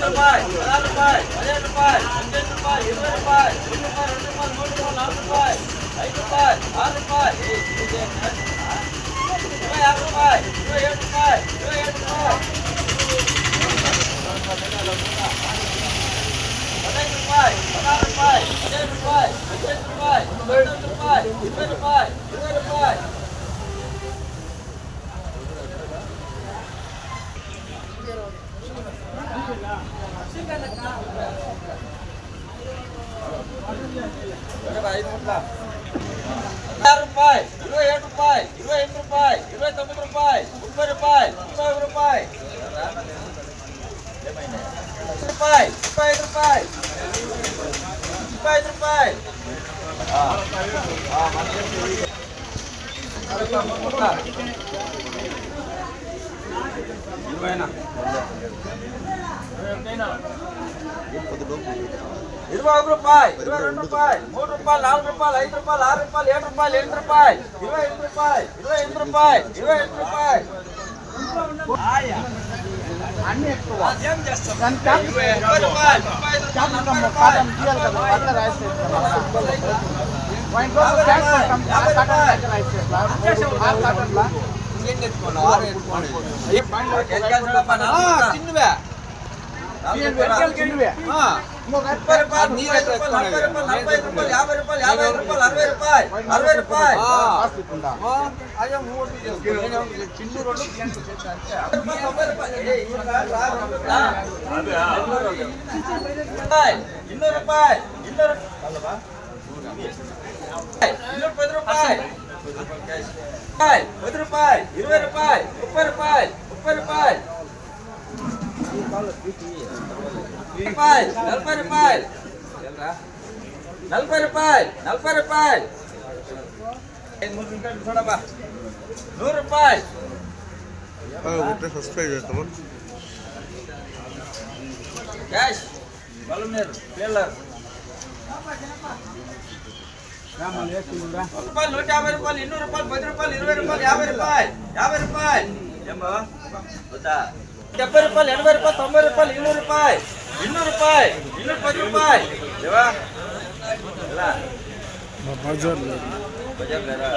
రూపాయలు 16 రూపాయలు 17 రూపాయలు 18 రూపాయలు 20 రూపాయలు 2 రూపాయలు 2 రూపాయలు 3 రూపాయలు 4 రూపాయలు 5 రూపాయలు 6 రూపాయలు 26 రూపాయలు 27 రూపాయలు 27 రూపాయలు 15 రూపాయలు 16 రూపాయలు 17 రూపాయలు 18 రూపాయలు 19 రూపాయలు 20 రూపాయలు 20 రూపాయలు రూపాయలు 27 రూపాయలు 28 రూపాయలు 29 రూపాయలు 30 రూపాయలు 31 రూపాయలు 25 రూపాయలు 25 రూపాయలు ఇరవై రూపాయలు 22 రూపాయలు 3 రూపాయలు 4 రూపాయలు 5 రూపాయలు 6 రూపాయలు 7 రూపాయలు 8 రూపాయలు 28 రూపాయలు 28 రూపాయలు 28 రూపాయలు అన్ని ఎక్కువ సబ్స్క్రైబ్ చేస్తాము క్యాష్ బలమేరు పిల్లర్ రూపాయలు 150 రూపాయలు 200 రూపాయలు 10 రూపాయలు 20 రూపాయలు 50 రూపాయలు ఏమో 70 రూపాయలు 80 రూపాయలు 90 రూపాయలు 200 రూపాయలు 200 రూపాయలు 210 రూపాయలు దేవా ఎలా బజార్ లేరా